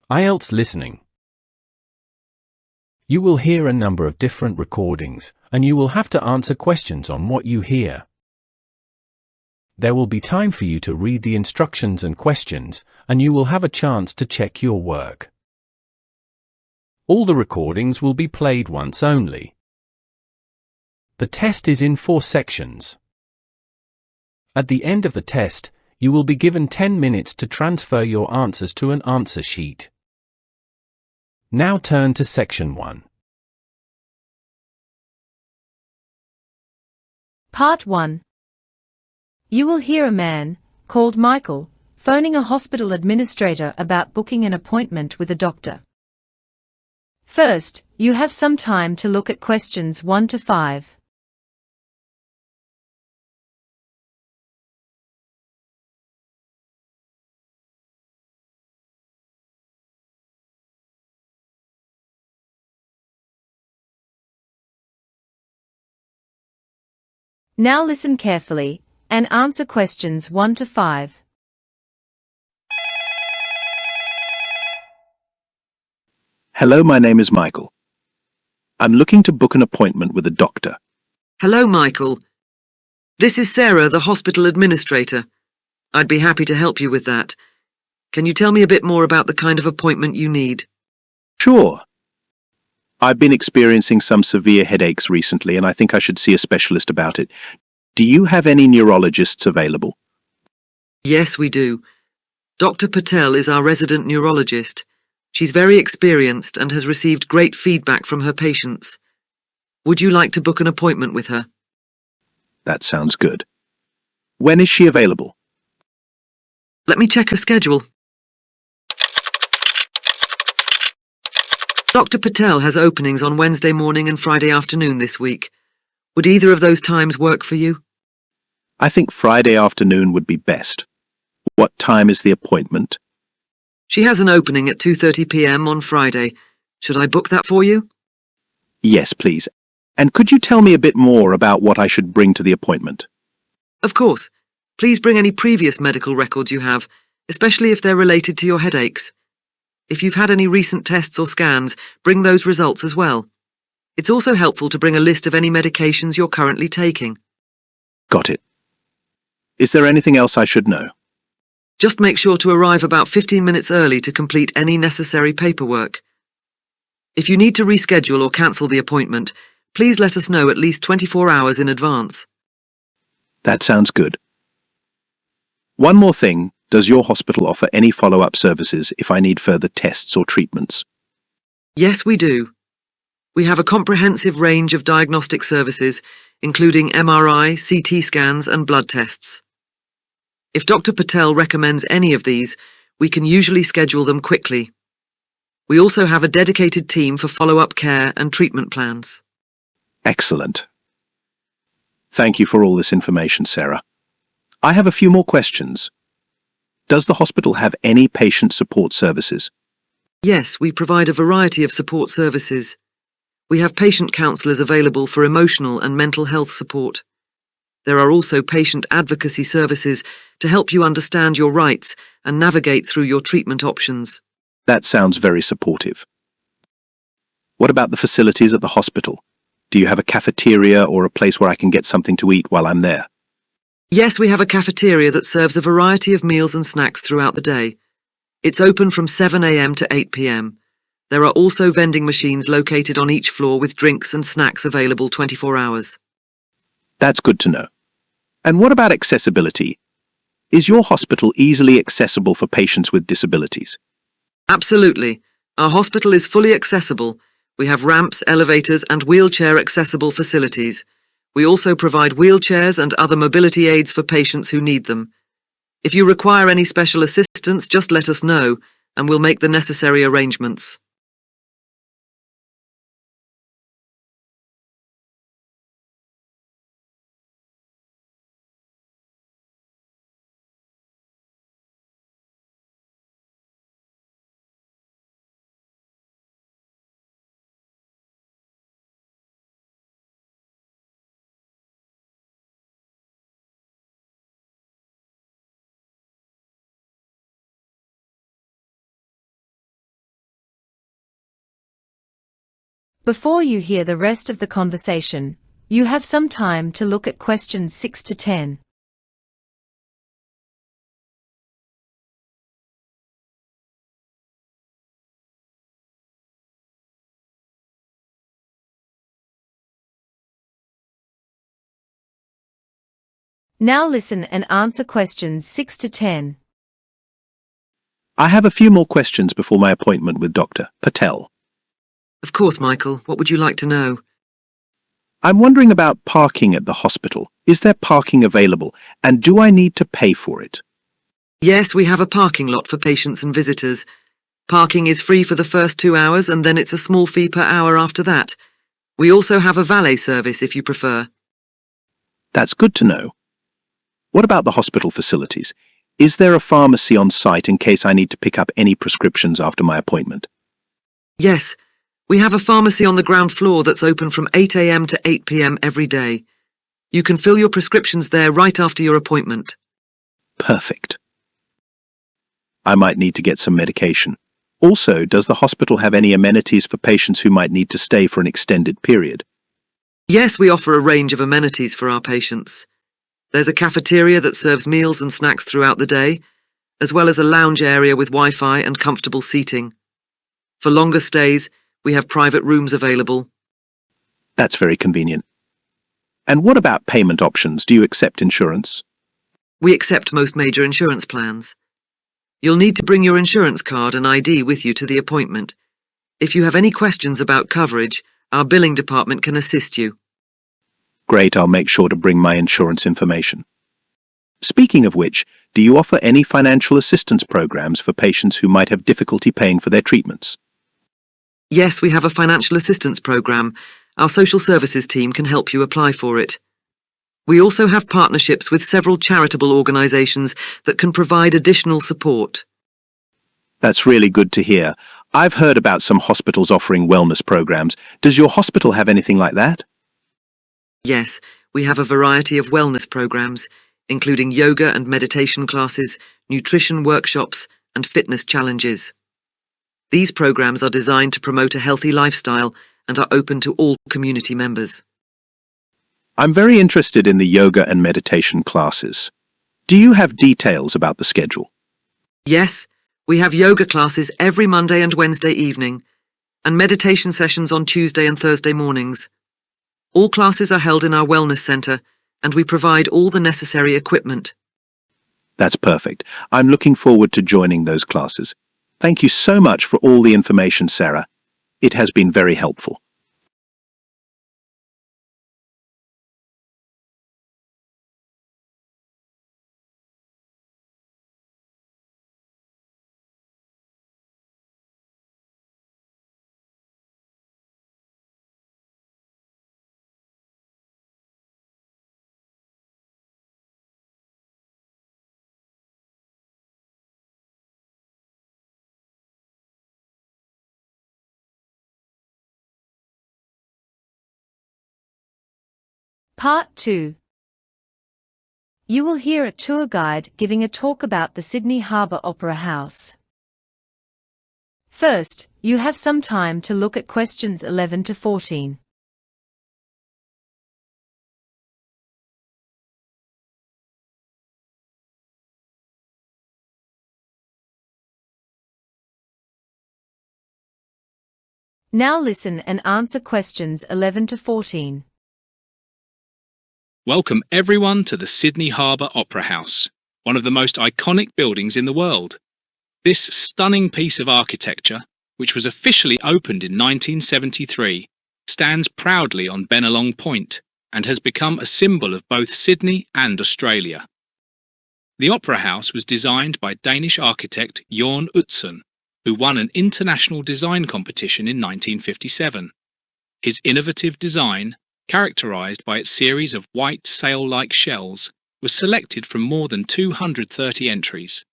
IELTS listening. You will hear a number of different recordings, and you will have to answer questions on what you hear. There will be time for you to read the instructions and questions, and you will have a chance to check your work. All the recordings will be played once only. The test is in 4 sections. At the end of the test, you will be given 10 minutes to transfer your answers to an answer sheet. Now turn to Section 1. Part 1. You will hear a man, called Michael, phoning a hospital administrator about booking an appointment with a doctor. First, you have some time to look at questions 1 to 5. Now listen carefully, and answer questions 1 to 5. Hello, my name is Michael. I'm looking to book an appointment with a doctor. Hello, Michael. This is Sarah, the hospital administrator. I'd be happy to help you with that. Can you tell me a bit more about the kind of appointment you need? Sure. I've been experiencing some severe headaches recently, and I think I should see a specialist about it. Do you have any neurologists available? Yes, we do. Dr. Patel is our resident neurologist. She's very experienced and has received great feedback from her patients. Would you like to book an appointment with her? That sounds good. When is she available? Let me check her schedule. Dr. Patel has openings on Wednesday morning and Friday afternoon this week. Would either of those times work for you? I think Friday afternoon would be best. What time is the appointment? She has an opening at 2:30 p.m. on Friday. Should I book that for you? Yes, please. And could you tell me a bit more about what I should bring to the appointment? Of course. Please bring any previous medical records you have, especially if they're related to your headaches. If you've had any recent tests or scans, bring those results as well. It's also helpful to bring a list of any medications you're currently taking. Got it. Is there anything else I should know? Just make sure to arrive about 15 minutes early to complete any necessary paperwork. If you need to reschedule or cancel the appointment, please let us know at least 24 hours in advance. That sounds good. One more thing. Does your hospital offer any follow-up services if I need further tests or treatments? Yes, we do. We have a comprehensive range of diagnostic services, including MRI, CT scans, and blood tests. If Dr. Patel recommends any of these, we can usually schedule them quickly. We also have a dedicated team for follow-up care and treatment plans. Excellent. Thank you for all this information, Sarah. I have a few more questions. Does the hospital have any patient support services? Yes, we provide a variety of support services. We have patient counsellors available for emotional and mental health support. There are also patient advocacy services to help you understand your rights and navigate through your treatment options. That sounds very supportive. What about the facilities at the hospital? Do you have a cafeteria or a place where I can get something to eat while I'm there? Yes, we have a cafeteria that serves a variety of meals and snacks throughout the day. It's open from 7 a.m. to 8 p.m. There are also vending machines located on each floor with drinks and snacks available 24 hours. That's good to know. And what about accessibility? Is your hospital easily accessible for patients with disabilities? Absolutely. Our hospital is fully accessible. We have ramps, elevators, and wheelchair-accessible facilities. We also provide wheelchairs and other mobility aids for patients who need them. If you require any special assistance, just let us know, and we'll make the necessary arrangements. Before you hear the rest of the conversation, you have some time to look at questions 6 to 10. Now listen and answer questions 6 to 10. I have a few more questions before my appointment with Dr. Patel. Of course, Michael. What would you like to know? I'm wondering about parking at the hospital. Is there parking available, and do I need to pay for it? Yes, we have a parking lot for patients and visitors. Parking is free for the first 2 hours, and then it's a small fee per hour after that. We also have a valet service if you prefer. That's good to know. What about the hospital facilities? Is there a pharmacy on site in case I need to pick up any prescriptions after my appointment? Yes, we have a pharmacy on the ground floor that's open from 8 a.m. to 8 p.m. every day. You can fill your prescriptions there right after your appointment. Perfect. I might need to get some medication. Also, does the hospital have any amenities for patients who might need to stay for an extended period? Yes, we offer a range of amenities for our patients. There's a cafeteria that serves meals and snacks throughout the day, as well as a lounge area with Wi-Fi and comfortable seating. For longer stays, we have private rooms available. That's very convenient. And what about payment options? Do you accept insurance? We accept most major insurance plans. You'll need to bring your insurance card and ID with you to the appointment. If you have any questions about coverage, our billing department can assist you. Great, I'll make sure to bring my insurance information. Speaking of which, do you offer any financial assistance programs for patients who might have difficulty paying for their treatments? Yes, we have a financial assistance program. Our social services team can help you apply for it. We also have partnerships with several charitable organisations that can provide additional support. That's really good to hear. I've heard about some hospitals offering wellness programs. Does your hospital have anything like that? Yes, we have a variety of wellness programs, including yoga and meditation classes, nutrition workshops, and fitness challenges. These programs are designed to promote a healthy lifestyle and are open to all community members. I'm very interested in the yoga and meditation classes. Do you have details about the schedule? Yes, we have yoga classes every Monday and Wednesday evening, and meditation sessions on Tuesday and Thursday mornings. All classes are held in our wellness centre, and we provide all the necessary equipment. That's perfect. I'm looking forward to joining those classes. Thank you so much for all the information, Sarah. It has been very helpful. Part 2. You will hear a tour guide giving a talk about the Sydney Harbour Opera House. First, you have some time to look at questions 11 to 14. Now listen and answer questions 11 to 14. Welcome everyone to the Sydney Harbour Opera House, one of the most iconic buildings in the world. This stunning piece of architecture, which was officially opened in 1973, stands proudly on Bennelong Point and has become a symbol of both Sydney and Australia. The Opera House was designed by Danish architect Jørn Utzon, who won an international design competition in 1957. His innovative design, characterised by its series of white sail-like shells, was selected from more than 230 entries.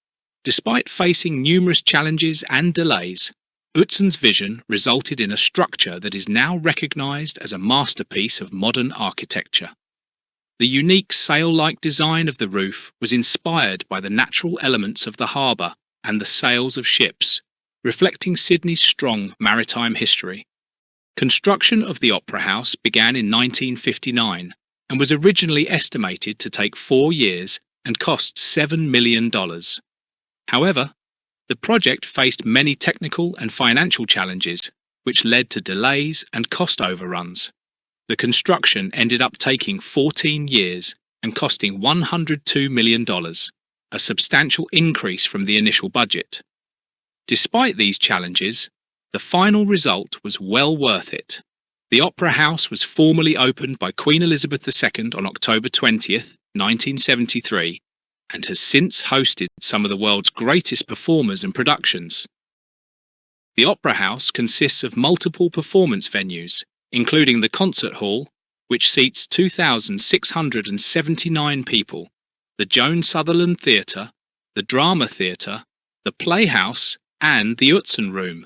Despite facing numerous challenges and delays, Utzon's vision resulted in a structure that is now recognised as a masterpiece of modern architecture. The unique sail-like design of the roof was inspired by the natural elements of the harbour and the sails of ships, reflecting Sydney's strong maritime history. Construction of the Opera House began in 1959 and was originally estimated to take 4 years and cost $7 million. However, the project faced many technical and financial challenges, which led to delays and cost overruns. The construction ended up taking 14 years and costing $102 million, a substantial increase from the initial budget. Despite these challenges, the final result was well worth it. The Opera House was formally opened by Queen Elizabeth II on October 20th, 1973, and has since hosted some of the world's greatest performers and productions. The Opera House consists of multiple performance venues, including the Concert Hall, which seats 2,679 people, the Joan Sutherland Theatre, the Drama Theatre, the Playhouse, and the Utzon Room.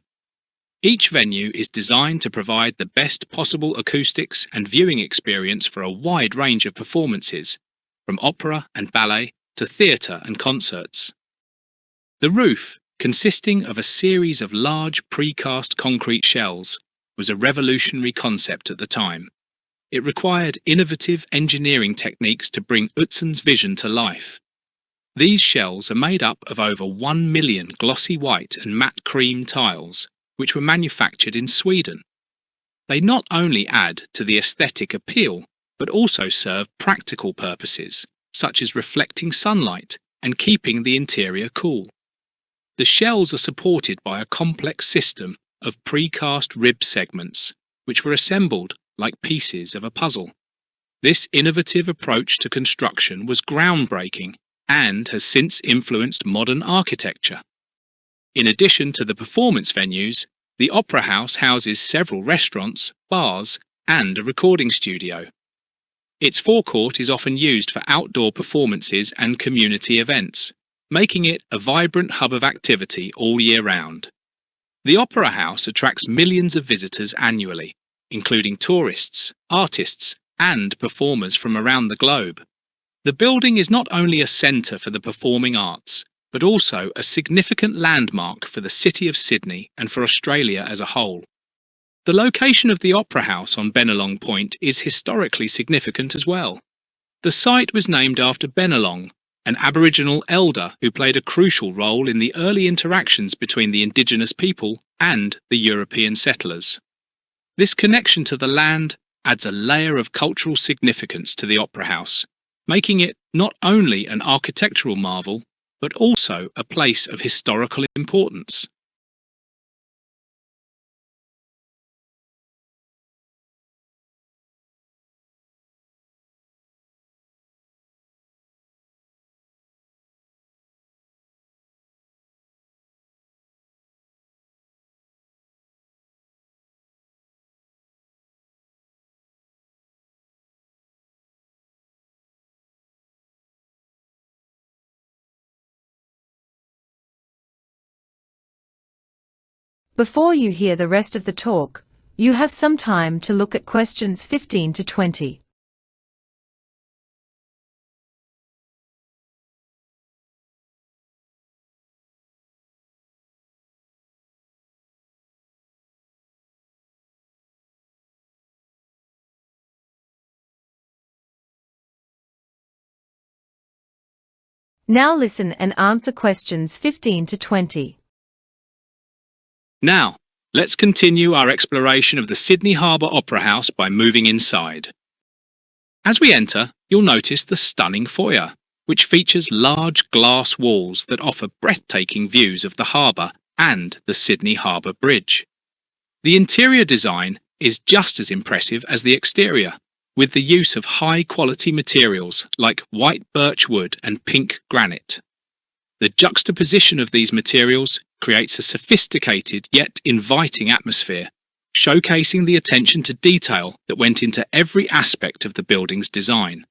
Each venue is designed to provide the best possible acoustics and viewing experience for a wide range of performances, from opera and ballet to theatre and concerts. The roof, consisting of a series of large precast concrete shells, was a revolutionary concept at the time. It required innovative engineering techniques to bring Utzon's vision to life. These shells are made up of over 1 million glossy white and matte cream tiles, which were manufactured in Sweden. They not only add to the aesthetic appeal, but also serve practical purposes, such as reflecting sunlight and keeping the interior cool. The shells are supported by a complex system of precast rib segments, which were assembled like pieces of a puzzle. This innovative approach to construction was groundbreaking and has since influenced modern architecture. In addition to the performance venues, the Opera House houses several restaurants, bars, and a recording studio. Its forecourt is often used for outdoor performances and community events, making it a vibrant hub of activity all year round. The Opera House attracts millions of visitors annually, including tourists, artists, and performers from around the globe. The building is not only a centre for the performing arts, but also a significant landmark for the city of Sydney and for Australia as a whole. The location of the Opera House on Bennelong Point is historically significant as well. The site was named after Bennelong, an Aboriginal elder who played a crucial role in the early interactions between the Indigenous people and the European settlers. This connection to the land adds a layer of cultural significance to the Opera House, making it not only an architectural marvel, but also a place of historical importance. Before you hear the rest of the talk, you have some time to look at questions 15 to 20. Now listen and answer questions 15 to 20. Now, let's continue our exploration of the Sydney Harbour Opera House by moving inside. As we enter, you'll notice the stunning foyer, which features large glass walls that offer breathtaking views of the harbour and the Sydney Harbour Bridge. The interior design is just as impressive as the exterior, with the use of high-quality materials like white birch wood and pink granite. The juxtaposition of these materials creates a sophisticated yet inviting atmosphere, showcasing the attention to detail that went into every aspect of the building's design.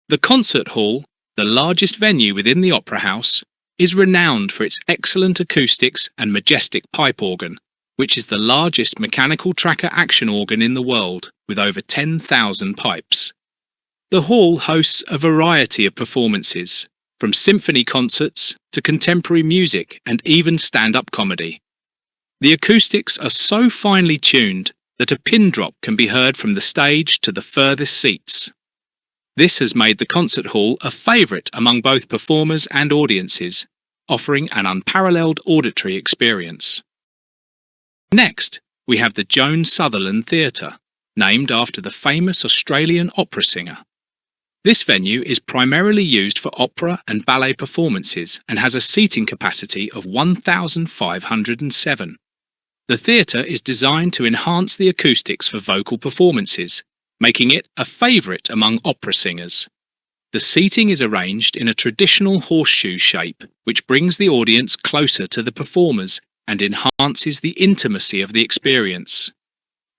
The Concert Hall, the largest venue within the Opera House, is renowned for its excellent acoustics and majestic pipe organ, which is the largest mechanical tracker action organ in the world, with over 10,000 pipes. The hall hosts a variety of performances, from symphony concerts to contemporary music and even stand-up comedy. The acoustics are so finely tuned that a pin drop can be heard from the stage to the furthest seats. This has made the concert hall a favourite among both performers and audiences, offering an unparalleled auditory experience. Next, we have the Joan Sutherland Theatre, named after the famous Australian opera singer. This venue is primarily used for opera and ballet performances and has a seating capacity of 1,507. The theatre is designed to enhance the acoustics for vocal performances, making it a favourite among opera singers. The seating is arranged in a traditional horseshoe shape, which brings the audience closer to the performers and enhances the intimacy of the experience.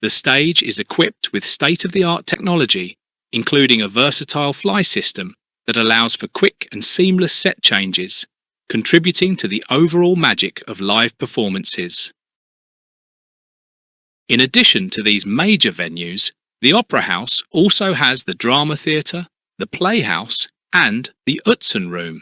The stage is equipped with state-of-the-art technology, including a versatile fly system that allows for quick and seamless set changes, contributing to the overall magic of live performances. In addition to these major venues, the Opera House also has the Drama Theatre, the Playhouse, and the Utzon Room.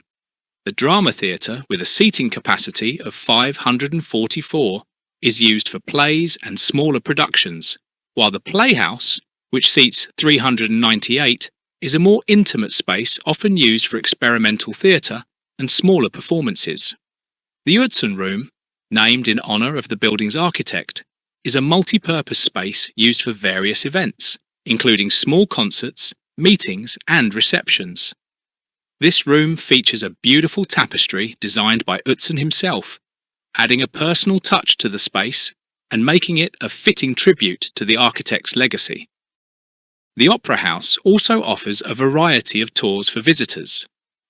The Drama Theatre, with a seating capacity of 544, is used for plays and smaller productions, while the Playhouse, which seats 398, is a more intimate space often used for experimental theatre and smaller performances. The Utzon Room, named in honour of the building's architect, is a multi-purpose space used for various events, including small concerts, meetings, and receptions. This room features a beautiful tapestry designed by Utzon himself, adding a personal touch to the space and making it a fitting tribute to the architect's legacy. The Opera House also offers a variety of tours for visitors.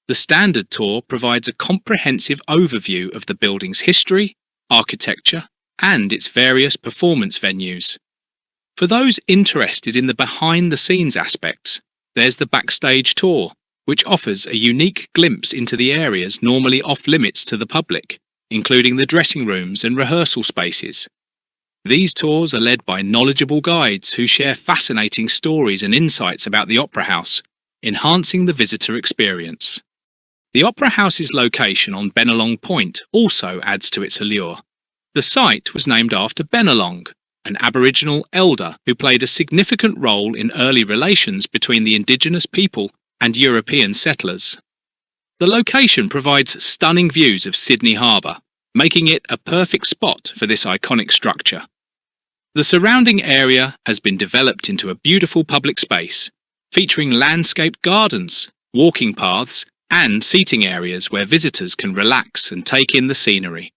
The standard tour provides a comprehensive overview of the building's history, architecture, and its various performance venues. For those interested in the behind-the-scenes aspects, there's the backstage tour, which offers a unique glimpse into the areas normally off-limits to the public, including the dressing rooms and rehearsal spaces. These tours are led by knowledgeable guides who share fascinating stories and insights about the Opera House, enhancing the visitor experience. The Opera House's location on Bennelong Point also adds to its allure. The site was named after Bennelong, an Aboriginal elder who played a significant role in early relations between the indigenous people and European settlers. The location provides stunning views of Sydney Harbour, making it a perfect spot for this iconic structure. The surrounding area has been developed into a beautiful public space, featuring landscaped gardens, walking paths, and seating areas where visitors can relax and take in the scenery.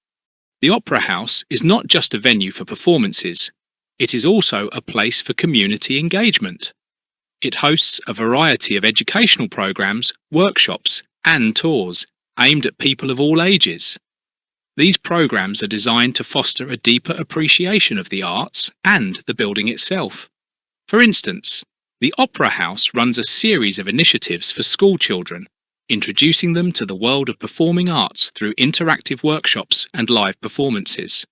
The Opera House is not just a venue for performances, it is also a place for community engagement. It hosts a variety of educational programs, workshops, and tours aimed at people of all ages. These programs are designed to foster a deeper appreciation of the arts and the building itself. For instance, the Opera House runs a series of initiatives for school children, introducing them to the world of performing arts through interactive workshops and live performances.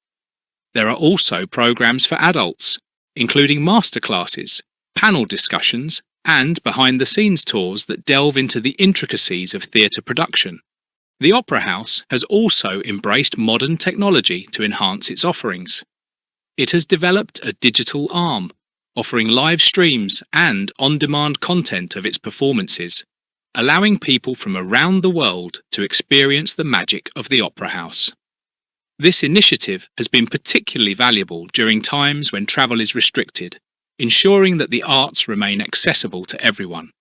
There are also programs for adults, including masterclasses, panel discussions, and behind-the-scenes tours that delve into the intricacies of theatre production. The Opera House has also embraced modern technology to enhance its offerings. It has developed a digital arm, offering live streams and on-demand content of its performances, allowing people from around the world to experience the magic of the Opera House. This initiative has been particularly valuable during times when travel is restricted, ensuring that the arts remain accessible to everyone.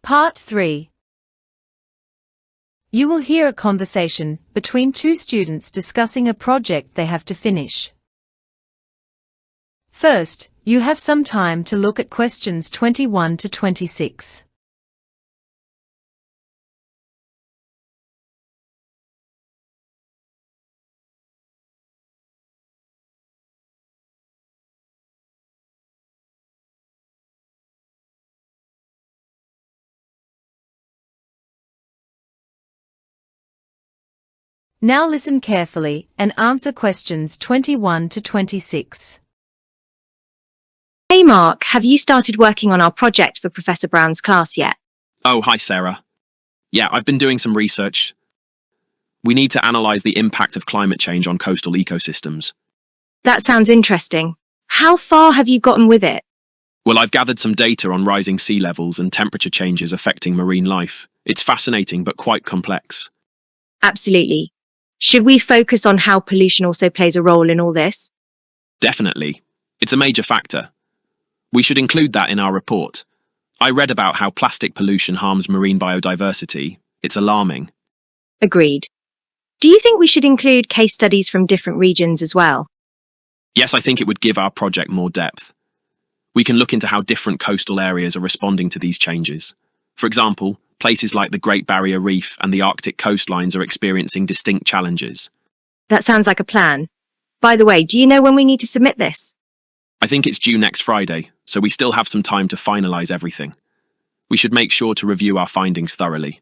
Part 3. You will hear a conversation between two students discussing a project they have to finish. First, you have some time to look at questions 21 to 26. Now listen carefully and answer questions 21 to 26. Hey Mark, have you started working on our project for Professor Brown's class yet? Oh, hi Sarah. Yeah, I've been doing some research. We need to analyse the impact of climate change on coastal ecosystems. That sounds interesting. How far have you gotten with it? Well, I've gathered some data on rising sea levels and temperature changes affecting marine life. It's fascinating but quite complex. Absolutely. Should we focus on how pollution also plays a role in all this? Definitely. It's a major factor. We should include that in our report. I read about how plastic pollution harms marine biodiversity. It's alarming. Agreed. Do you think we should include case studies from different regions as well? Yes, I think it would give our project more depth. We can look into how different coastal areas are responding to these changes. For example, places like the Great Barrier Reef and the Arctic coastlines are experiencing distinct challenges. That sounds like a plan. By the way, do you know when we need to submit this? I think it's due next Friday, so we still have some time to finalise everything. We should make sure to review our findings thoroughly.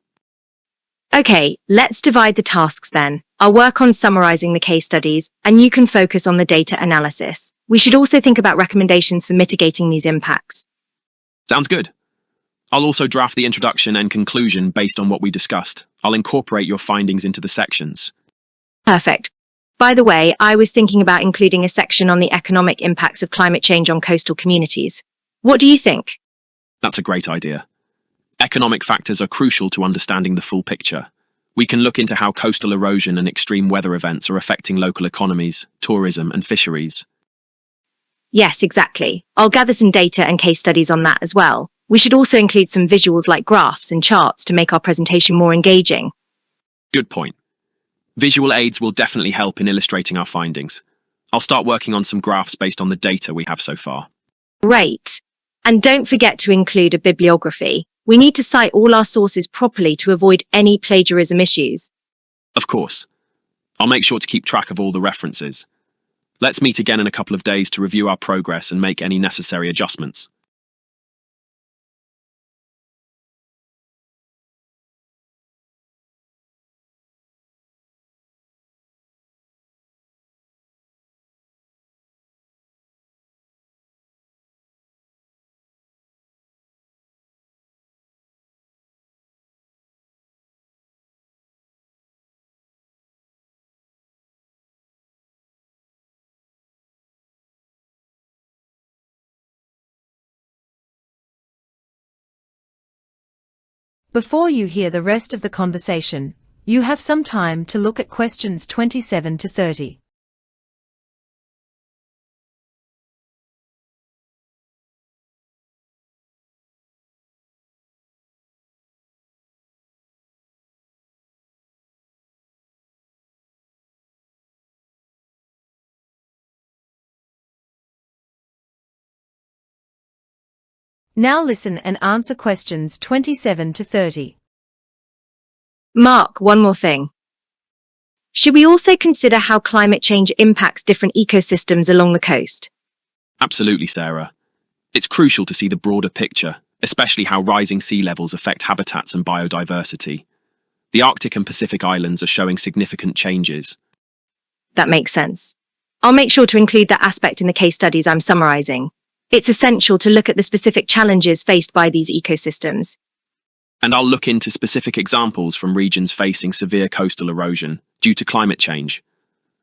Okay, let's divide the tasks then. I'll work on summarising the case studies, and you can focus on the data analysis. We should also think about recommendations for mitigating these impacts. Sounds good. I'll also draft the introduction and conclusion based on what we discussed. I'll incorporate your findings into the sections. Perfect. By the way, I was thinking about including a section on the economic impacts of climate change on coastal communities. What do you think? That's a great idea. Economic factors are crucial to understanding the full picture. We can look into how coastal erosion and extreme weather events are affecting local economies, tourism, and fisheries. Yes, exactly. I'll gather some data and case studies on that as well. We should also include some visuals like graphs and charts to make our presentation more engaging. Good point. Visual aids will definitely help in illustrating our findings. I'll start working on some graphs based on the data we have so far. Great. And don't forget to include a bibliography. We need to cite all our sources properly to avoid any plagiarism issues. Of course. I'll make sure to keep track of all the references. Let's meet again in a couple of days to review our progress and make any necessary adjustments. Before you hear the rest of the conversation, you have some time to look at questions 27 to 30. Now listen and answer questions 27 to 30. Mark, one more thing. Should we also consider how climate change impacts different ecosystems along the coast? Absolutely, Sarah. It's crucial to see the broader picture, especially how rising sea levels affect habitats and biodiversity. The Arctic and Pacific Islands are showing significant changes. That makes sense. I'll make sure to include that aspect in the case studies I'm summarising. It's essential to look at the specific challenges faced by these ecosystems. And I'll look into specific examples from regions facing severe coastal erosion due to climate change,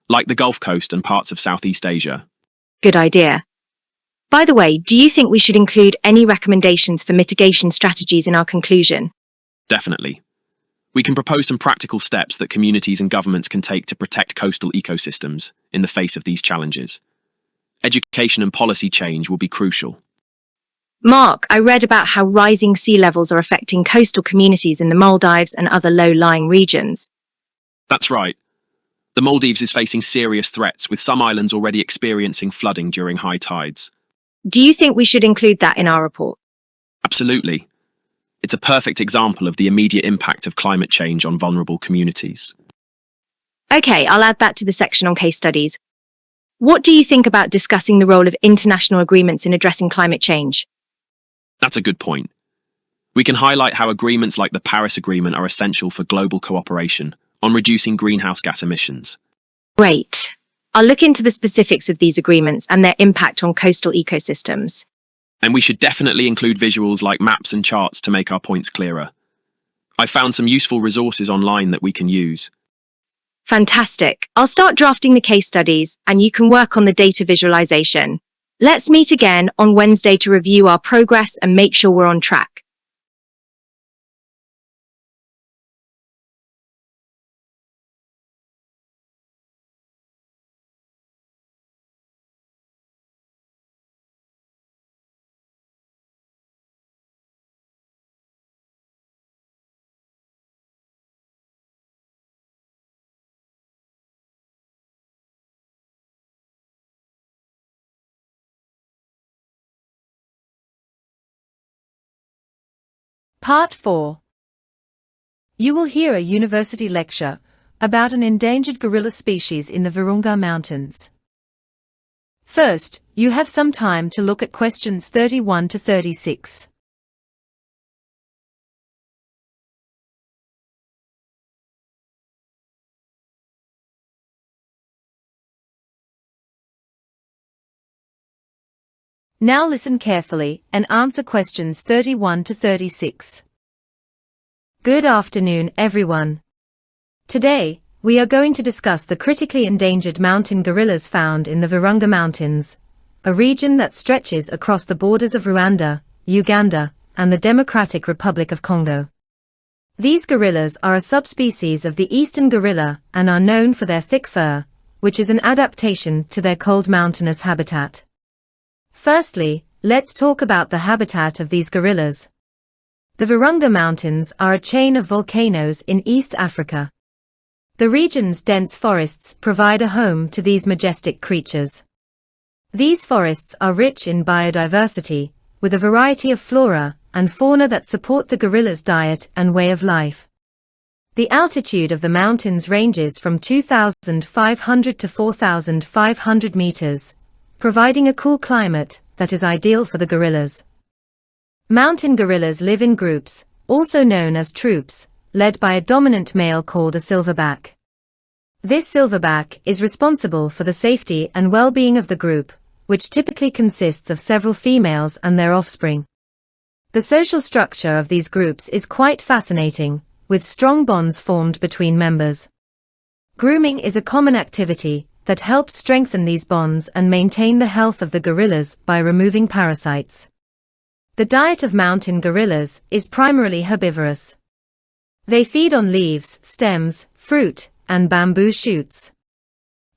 like the Gulf Coast and parts of Southeast Asia. Good idea. By the way, do you think we should include any recommendations for mitigation strategies in our conclusion? Definitely. We can propose some practical steps that communities and governments can take to protect coastal ecosystems in the face of these challenges. Education and policy change will be crucial. Mark, I read about how rising sea levels are affecting coastal communities in the Maldives and other low-lying regions. That's right. The Maldives is facing serious threats, with some islands already experiencing flooding during high tides. Do you think we should include that in our report? Absolutely. It's a perfect example of the immediate impact of climate change on vulnerable communities. Okay, I'll add that to the section on case studies. What do you think about discussing the role of international agreements in addressing climate change? That's a good point. We can highlight how agreements like the Paris Agreement are essential for global cooperation on reducing greenhouse gas emissions. Great. I'll look into the specifics of these agreements and their impact on coastal ecosystems. And we should definitely include visuals like maps and charts to make our points clearer. I've found some useful resources online that we can use. Fantastic. I'll start drafting the case studies and you can work on the data visualization. Let's meet again on Wednesday to review our progress and make sure we're on track. Part 4. You will hear a university lecture about an endangered gorilla species in the Virunga Mountains. First, you have some time to look at questions 31 to 36. Now listen carefully and answer questions 31 to 36. Good afternoon, everyone. Today, we are going to discuss the critically endangered mountain gorillas found in the Virunga Mountains, a region that stretches across the borders of Rwanda, Uganda, and the Democratic Republic of Congo. These gorillas are a subspecies of the eastern gorilla and are known for their thick fur, which is an adaptation to their cold mountainous habitat. Firstly, let's talk about the habitat of these gorillas. The Virunga Mountains are a chain of volcanoes in East Africa. The region's dense forests provide a home to these majestic creatures. These forests are rich in biodiversity, with a variety of flora and fauna that support the gorilla's diet and way of life. The altitude of the mountains ranges from 2,500 to 4,500 meters, providing a cool climate that is ideal for the gorillas. Mountain gorillas live in groups, also known as troops, led by a dominant male called a silverback. This silverback is responsible for the safety and well-being of the group, which typically consists of several females and their offspring. The social structure of these groups is quite fascinating, with strong bonds formed between members. Grooming is a common activity that helps strengthen these bonds and maintain the health of the gorillas by removing parasites. The diet of mountain gorillas is primarily herbivorous. They feed on leaves, stems, fruit, and bamboo shoots.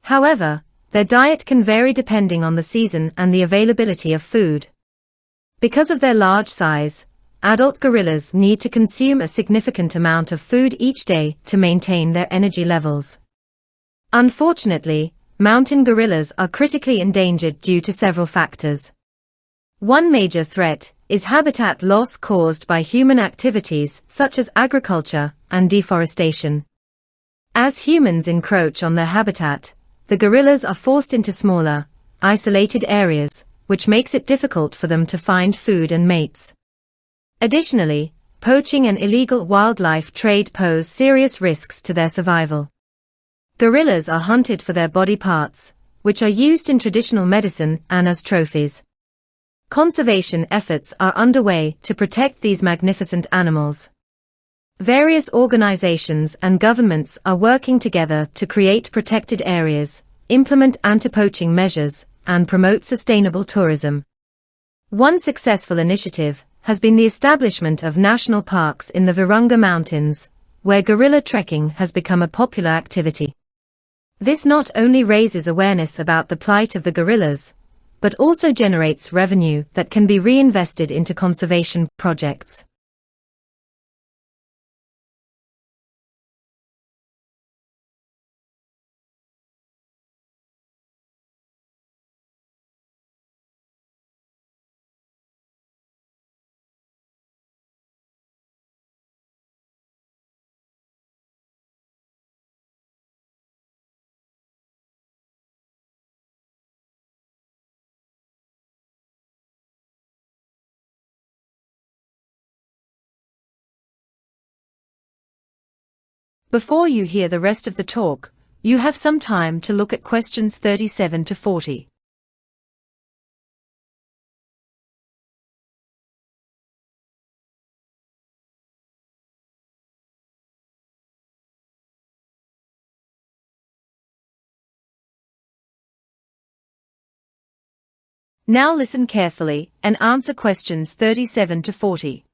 However, their diet can vary depending on the season and the availability of food. Because of their large size, adult gorillas need to consume a significant amount of food each day to maintain their energy levels. Unfortunately, mountain gorillas are critically endangered due to several factors. One major threat is habitat loss caused by human activities such as agriculture and deforestation. As humans encroach on their habitat, the gorillas are forced into smaller, isolated areas, which makes it difficult for them to find food and mates. Additionally, poaching and illegal wildlife trade pose serious risks to their survival. Gorillas are hunted for their body parts, which are used in traditional medicine and as trophies. Conservation efforts are underway to protect these magnificent animals. Various organizations and governments are working together to create protected areas, implement anti-poaching measures, and promote sustainable tourism. One successful initiative has been the establishment of national parks in the Virunga Mountains, where gorilla trekking has become a popular activity. This not only raises awareness about the plight of the gorillas, but also generates revenue that can be reinvested into conservation projects. Before you hear the rest of the talk, you have some time to look at questions 37 to 40. Now listen carefully and answer questions 37 to 40.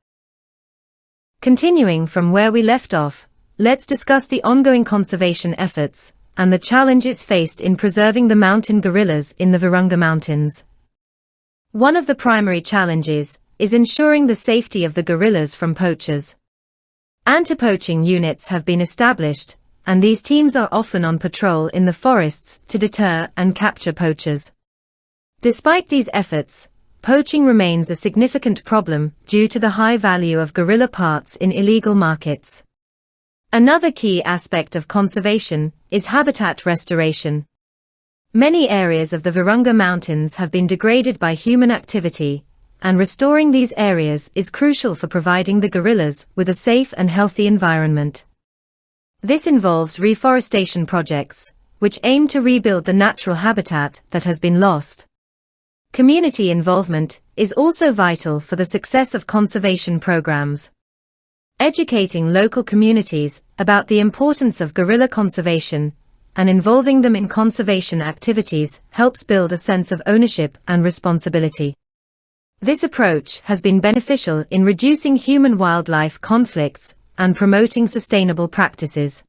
Continuing from where we left off, let's discuss the ongoing conservation efforts and the challenges faced in preserving the mountain gorillas in the Virunga Mountains. One of the primary challenges is ensuring the safety of the gorillas from poachers. Anti-poaching units have been established, and these teams are often on patrol in the forests to deter and capture poachers. Despite these efforts, poaching remains a significant problem due to the high value of gorilla parts in illegal markets. Another key aspect of conservation is habitat restoration. Many areas of the Virunga Mountains have been degraded by human activity, and restoring these areas is crucial for providing the gorillas with a safe and healthy environment. This involves reforestation projects, which aim to rebuild the natural habitat that has been lost. Community involvement is also vital for the success of conservation programs. Educating local communities about the importance of gorilla conservation and involving them in conservation activities helps build a sense of ownership and responsibility. This approach has been beneficial in reducing human-wildlife conflicts and promoting sustainable practices.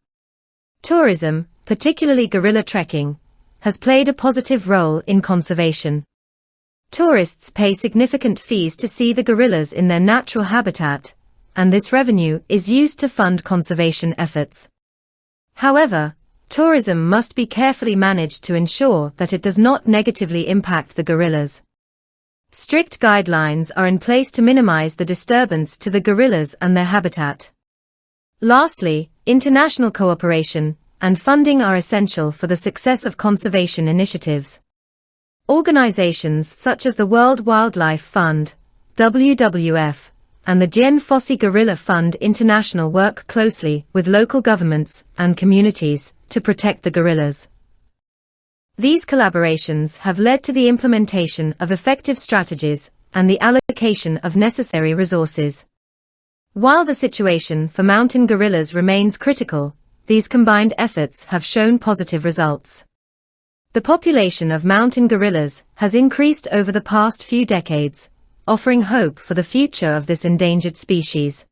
Tourism, particularly gorilla trekking, has played a positive role in conservation. Tourists pay significant fees to see the gorillas in their natural habitat, and this revenue is used to fund conservation efforts. However, tourism must be carefully managed to ensure that it does not negatively impact the gorillas. Strict guidelines are in place to minimize the disturbance to the gorillas and their habitat. Lastly, international cooperation and funding are essential for the success of conservation initiatives. Organizations such as the World Wildlife Fund, WWF, and the Gen Fossi Gorilla Fund International work closely with local governments and communities to protect the gorillas. These collaborations have led to the implementation of effective strategies and the allocation of necessary resources. While the situation for mountain gorillas remains critical, these combined efforts have shown positive results. The population of mountain gorillas has increased over the past few decades, offering hope for the future of this endangered species.